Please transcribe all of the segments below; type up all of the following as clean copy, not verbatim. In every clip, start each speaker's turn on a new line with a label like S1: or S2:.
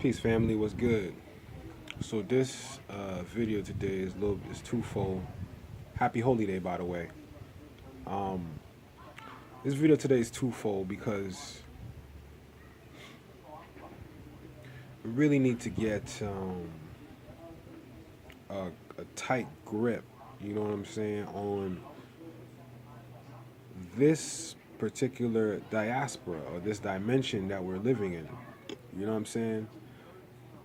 S1: Peace, family. What's good? So this video today is twofold. Happy Holy Day, by the way. Um, this video today is twofold because we really need to get a tight grip. You know what I'm saying, on this particular diaspora or this dimension that we're living in. You know what I'm saying?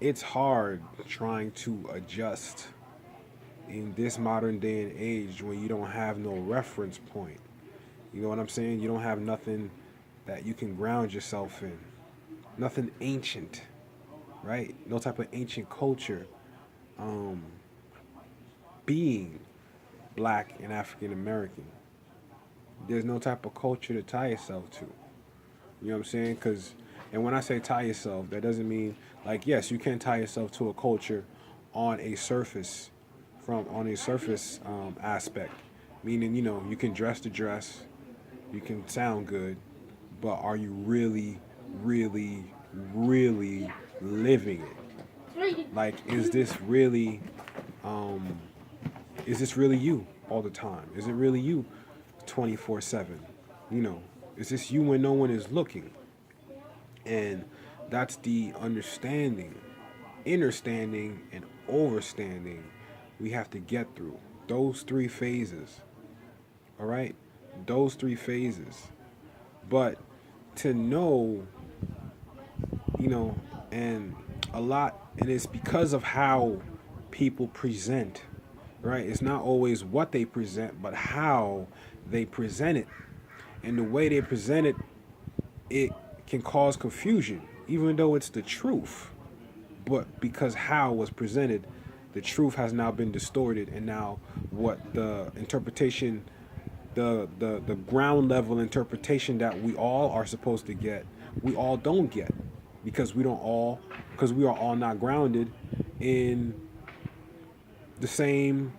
S1: It's hard trying to adjust in this modern day and age when you don't have no reference point. You know what I'm saying? You don't have nothing that you can ground yourself in. Nothing ancient, right? No type of ancient culture. Um, being black and African American, there's no type of culture to tie yourself to. You know what I'm saying? And when I say tie yourself, that doesn't mean like, yes, you can tie yourself to a culture on a surface, on a surface aspect, meaning you can dress the dress, you can sound good, but are you really, really, really living it? Like, um, is this really you all the time? Is it really you 24/7? You know, is this you when no one is looking? And that's the understanding, understanding, and overstanding we have to get through. Those three phases. All right? Those three phases. But to know, you know, and and it's because of how people present, right? It's not always what they present, but how they present it. And the way they present it, it can cause confusion, even though it's the truth. But because how was presented, the truth has now been distorted, and now what the interpretation, the ground level interpretation that we all are supposed to get, we all don't get, because we are all not grounded in the same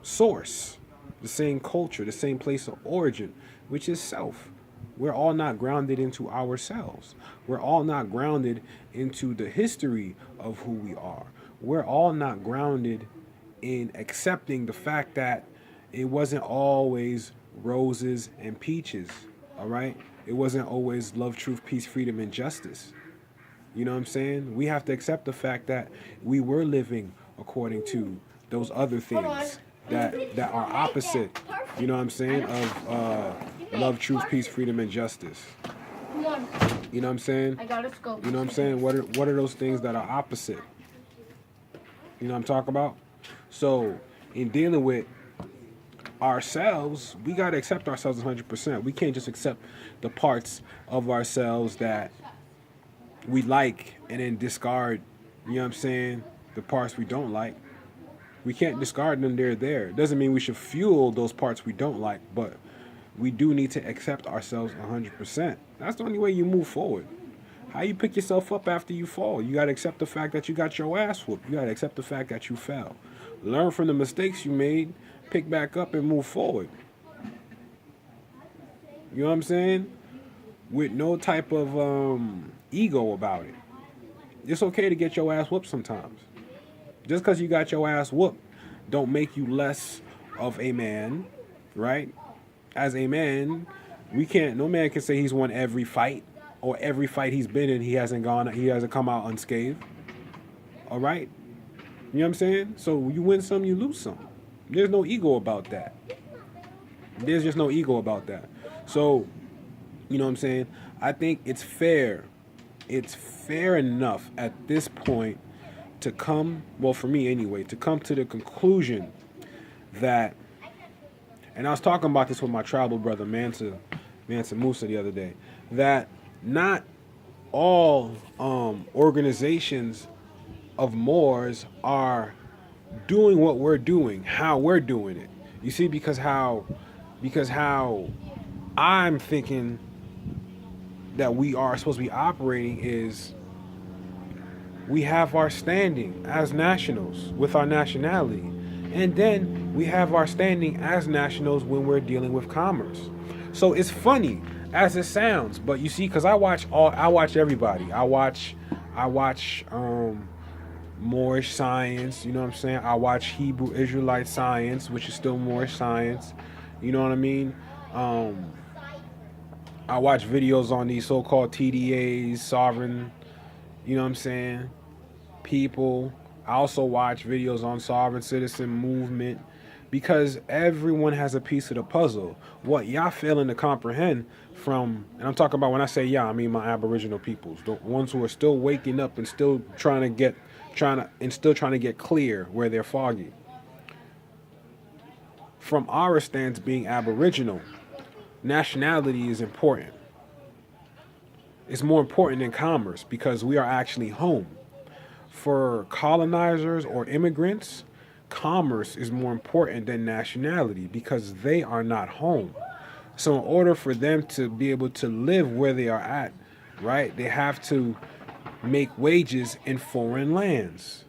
S1: source, the same culture, the same place of origin, which is self. We're all not grounded into ourselves. We're all not grounded into the history of who we are. We're all not grounded in accepting the fact that it wasn't always roses and peaches, all right? It wasn't always love, truth, peace, freedom, and justice. You know what I'm saying? We have to accept the fact that we were living according to those other things that are opposite, you know what I'm saying, of love, truth, peace, freedom, and justice. You know what I'm saying?
S2: I got a scope.
S1: You know what I'm saying? What are those things that are opposite? You know what I'm talking about? So in dealing with ourselves, we got to accept ourselves 100%. We can't just accept the parts of ourselves that we like and then discard, you know what I'm saying, the parts we don't like. We can't discard them, they're there. It doesn't mean we should fuel those parts we don't like, but we do need to accept ourselves 100%. That's the only way you move forward. How you pick yourself up after you fall? You got to accept the fact that you got your ass whooped. You got to accept the fact that you fell. Learn from the mistakes you made, pick back up, and move forward. You know what I'm saying? With no type of ego about it. It's okay to get your ass whooped sometimes. Just because you got your ass whooped don't make you less of a man, right? As a man, no man can say he's won every fight, or every fight he's been in, he hasn't come out unscathed. All right? You know what I'm saying? So you win some, you lose some. There's no ego about that. There's just no ego about that. So, you know what I'm saying? I think it's fair. It's fair enough at this point to come, well, for me anyway, to come to the conclusion that, and I was talking about this with my tribal brother Mansa Musa the other day, that not all organizations of Moors are doing what we're doing, how we're doing it. You see, because how I'm thinking that we are supposed to be operating is, we have our standing as nationals with our nationality, and then we have our standing as nationals when we're dealing with commerce. So it's funny as it sounds, but you see, because I watch everybody. I watch I watch Moorish science, you know what I'm saying? I watch Hebrew Israelite science, which is still Moorish science. You know what I mean? Um, I watch videos on these so-called TDAs, sovereign, you know what I'm saying, people. I also watch videos on sovereign citizen movement because everyone has a piece of the puzzle. What y'all failing to comprehend from, and I'm talking about when I say y'all, I mean my Aboriginal peoples, the ones who are still waking up and still trying to get clear where they're foggy. From our stance being Aboriginal, nationality is important. It's more important than commerce because we are actually home. For colonizers or immigrants, commerce is more important than nationality because they are not home. So, in order for them to be able to live where they are at, right, they have to make wages in foreign lands.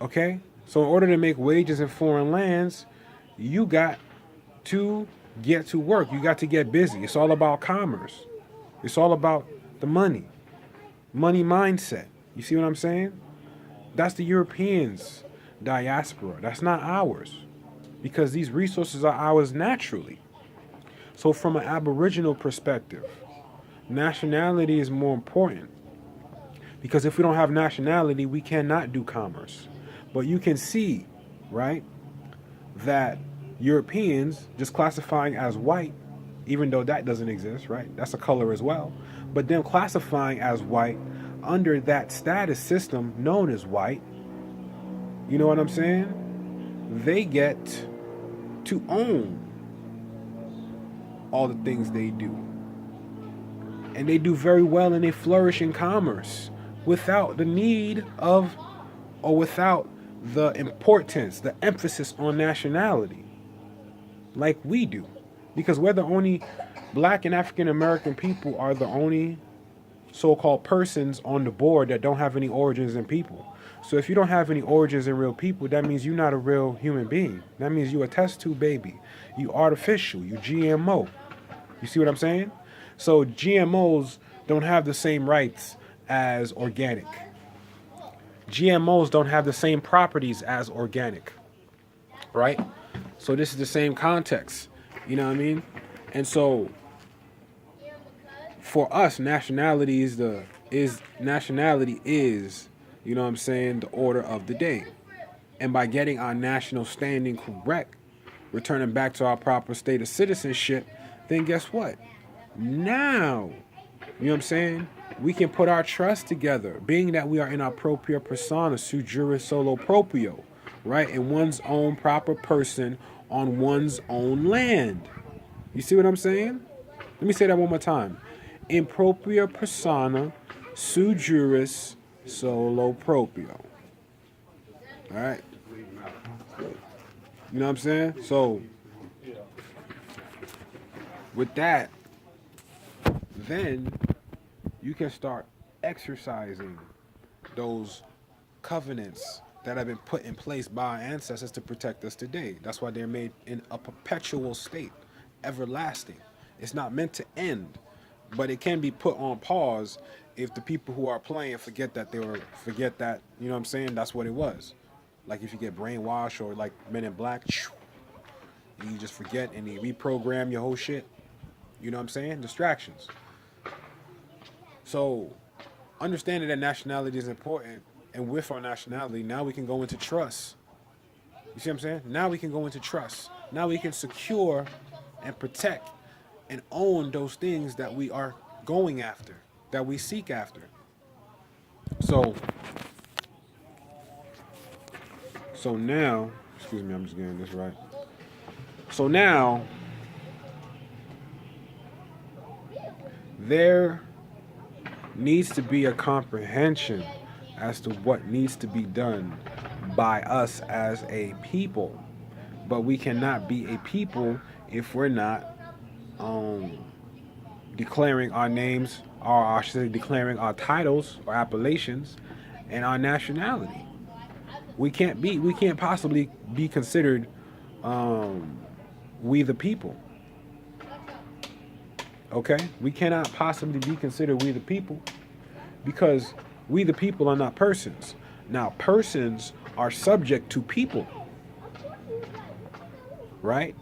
S1: Okay? So, in order to make wages in foreign lands, you got to get to work. You got to get busy. It's all about commerce, it's all about the money mindset. You see what I'm saying? That's the Europeans' diaspora. That's not ours because these resources are ours naturally. So, from an Aboriginal perspective, nationality is more important because if we don't have nationality, we cannot do commerce. But you can see, right, that Europeans just classifying as white, even though that doesn't exist, right? That's a color as well. But them classifying as white under that status system known as white, you know what I'm saying? They get to own all the things they do. And they do very well and they flourish in commerce without the need of, or without the importance, the emphasis on nationality like we do. Because we're the only black and African American people are the only so-called persons on the board that don't have any origins in people. So if you don't have any origins in real people, that means you're not a real human being. That means you a test tube baby. You artificial. You GMO. You see what I'm saying? So GMOs don't have the same rights as organic. GMOs don't have the same properties as organic. Right? So this is the same context. You know what I mean? And so for us, nationality is, you know what I'm saying, the order of the day. And by getting our national standing correct, returning back to our proper state of citizenship, then guess what? Now, you know what I'm saying? We can put our trust together, being that we are in our propria persona, su juris solo proprio, right? In one's own proper person on one's own land. You see what I'm saying? Let me say that one more time. In propria persona, su juris solo proprio. All right? You know what I'm saying? So, with that, then you can start exercising those covenants that have been put in place by our ancestors to protect us today. That's why they're made in a perpetual state, everlasting. It's not meant to end, but it can be put on pause if the people who are playing forget that, you know what I'm saying, that's what it was. Like if you get brainwashed or like Men in Black, and you just forget and they reprogram your whole shit. You know what I'm saying? Distractions. So, understanding that nationality is important, and with our nationality, now we can go into trust. You see what I'm saying? Now we can go into trust. Now we can secure and protect and own those things that we are going after, that we seek after. So now, excuse me, I'm just getting this right. So now, there needs to be a comprehension as to what needs to be done by us as a people. But we cannot be a people if we're not declaring our names, or I should say declaring our titles or appellations and our nationality. We can't possibly be considered we the people. Okay? We cannot possibly be considered we the people because We the people are not persons. Now, persons are subject to people, right?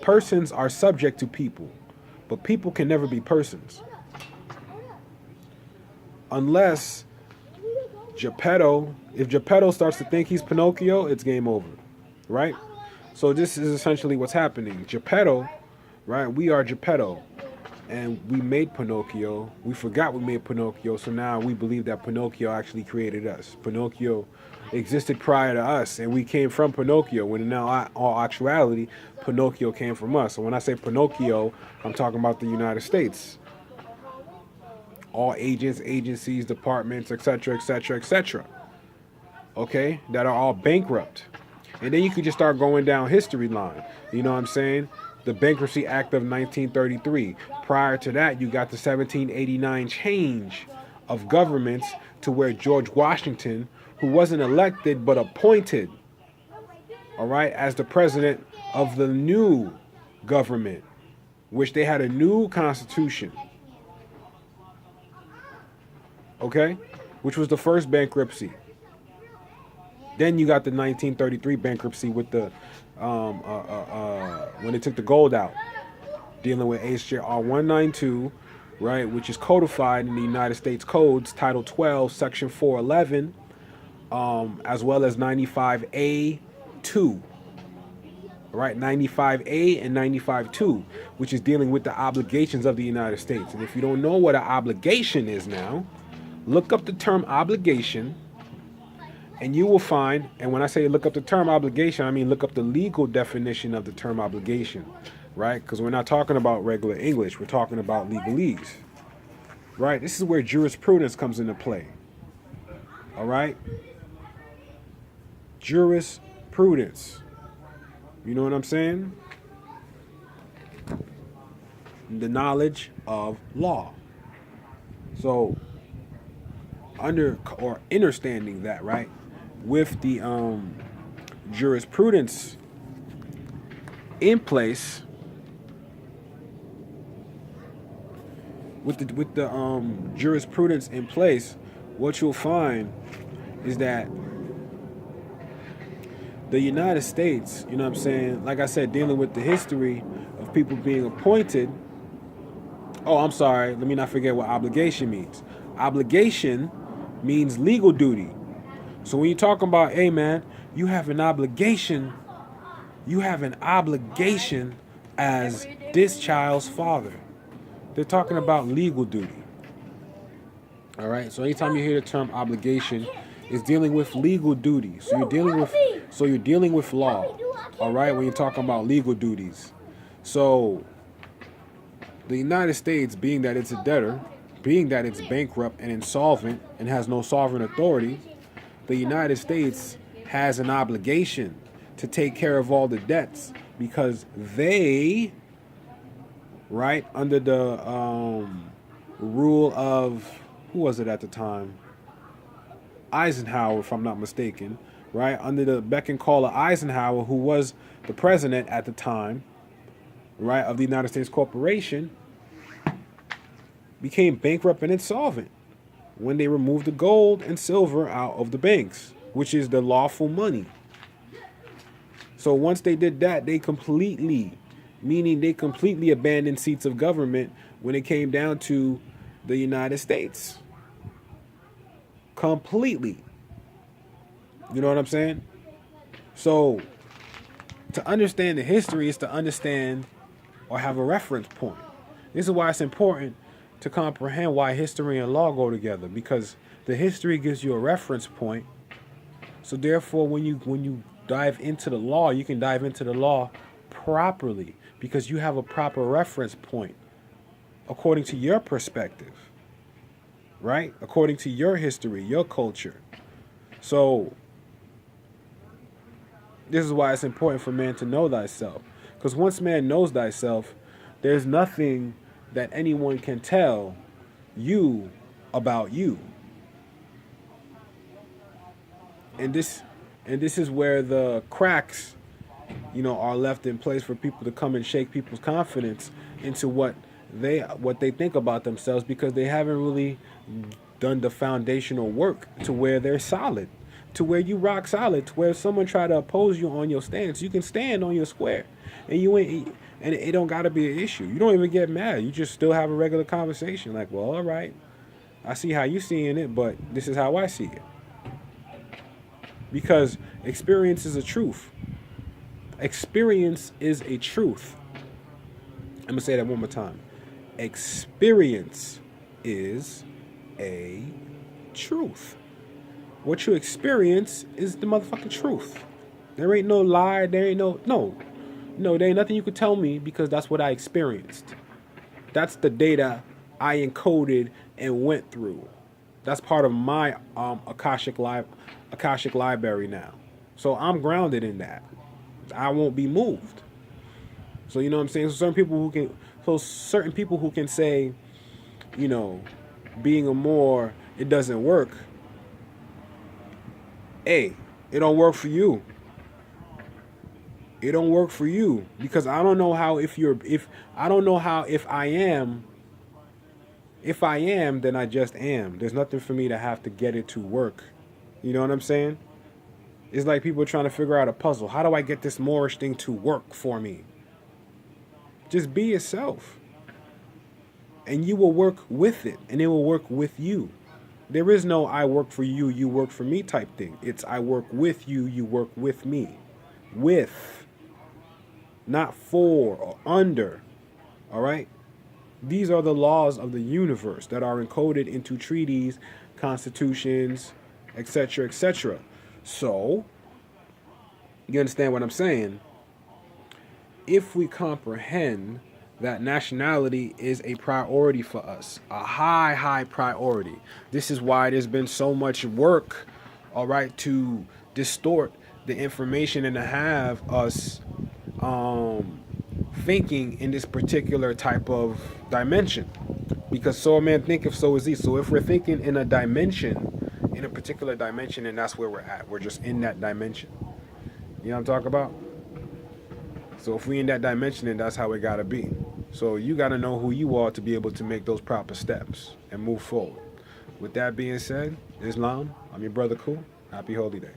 S1: Persons are subject to people, but people can never be persons unless if Geppetto starts to think he's Pinocchio, it's game over, right? So this is essentially what's happening. Geppetto, right? We are Geppetto, and we made Pinocchio. We forgot we made Pinocchio, so now we believe that Pinocchio actually created us. Pinocchio existed prior to us, and we came from Pinocchio, when in all actuality, Pinocchio came from us. So when I say Pinocchio, I'm talking about the United States. All agents, agencies, departments, etc., etc., etc., okay, that are all bankrupt. And then you could just start going down history line. You know what I'm saying? The Bankruptcy Act of 1933. Prior to that, you got the 1789 change of governments to where George Washington, who wasn't elected but appointed, all right, as the president of the new government, which they had a new constitution, okay, which was the first bankruptcy. Then you got the 1933 bankruptcy with the when they took the gold out, dealing with HJR 192, right, which is codified in the United States Codes, Title 12, Section 411, as well as 95A2, right, 95A and 95.2, which is dealing with the obligations of the United States. And if you don't know what an obligation is now, look up the term obligation, and you will find, and when I say look up the term obligation, I mean look up the legal definition of the term obligation, right? Because we're not talking about regular English, we're talking about legalese, right? This is where jurisprudence comes into play, all right? Jurisprudence. You know what I'm saying? The knowledge of law. So, understanding that, right, with the jurisprudence in place, jurisprudence in place, what you'll find is that the United States, you know what I'm saying, like I said, dealing with the history of people being appointed. Oh, I'm sorry, let me not forget what obligation means. Obligation means legal duty. So when you're talking about, hey man, you have an obligation as this child's father. They're talking about legal duty. All right. So anytime you hear the term obligation, it's dealing with legal duty. So you're dealing with law. All right. When you're talking about legal duties. So the United States, being that it's a debtor, being that it's bankrupt and insolvent and has no sovereign authority, the United States has an obligation to take care of all the debts, because they, right, under the rule of, who was it at the time? Eisenhower, if I'm not mistaken, right? Under the beck and call of Eisenhower, who was the president at the time, right, of the United States Corporation, became bankrupt and insolvent when they removed the gold and silver out of the banks, which is the lawful money. So once they did that, they completely abandoned seats of government when it came down to the United States. Completely. You know what I'm saying? So to understand the history is to understand or have a reference point. This is why it's important to comprehend why history and law go together, because the history gives you a reference point. So therefore, when you dive into the law, you can dive into the law properly, because you have a proper reference point according to your perspective, right? According to your history, your culture. So this is why it's important for man to know thyself, because once man knows thyself, there's nothing that anyone can tell you about you. And this is where the cracks, are left in place for people to come and shake people's confidence into what they think about themselves, because they haven't really done the foundational work to where they're solid, to where you rock solid, to where if someone try to oppose you on your stance, you can stand on your square, and you ain't, and it don't gotta be an issue. You don't even get mad. You just still have a regular conversation. Like, well, all right, I see how you seeing it, but this is how I see it. Because experience is a truth. Experience is a truth. I'm gonna say that one more time. Experience is a truth. What you experience is the motherfucking truth. There ain't no lie. There ain't no. There ain't nothing you could tell me because that's what I experienced. That's the data I encoded and went through. That's part of my Akashic library now. So I'm grounded in that. I won't be moved. So you know what I'm saying? So certain people who can say, you know, being a Moor, it doesn't work. Hey, it don't work for you. It don't work for you because I don't know how if I am. If I am, then I just am. There's nothing for me to have to get it to work. You know what I'm saying? It's like people trying to figure out a puzzle. How do I get this Moorish thing to work for me? Just be yourself. And you will work with it. And it will work with you. There is no I work for you, you work for me type thing. It's I work with you, you work with me. With. Not for or under. All right? These are the laws of the universe that are encoded into treaties, constitutions, etc., etc. So, you understand what I'm saying? If we comprehend that nationality is a priority for us, a high, high priority. This is why there's been so much work, all right, to distort the information and to have us thinking in this particular type of dimension. Because so a man thinketh, so is he. So if we're thinking in a dimension, in a particular dimension, and that's where we're at. We're just in that dimension. You know what I'm talking about? So if we in that dimension, then that's how it gotta be. So you gotta know who you are to be able to make those proper steps and move forward. With that being said, Islam, I'm your brother Cool. Happy Holy Day.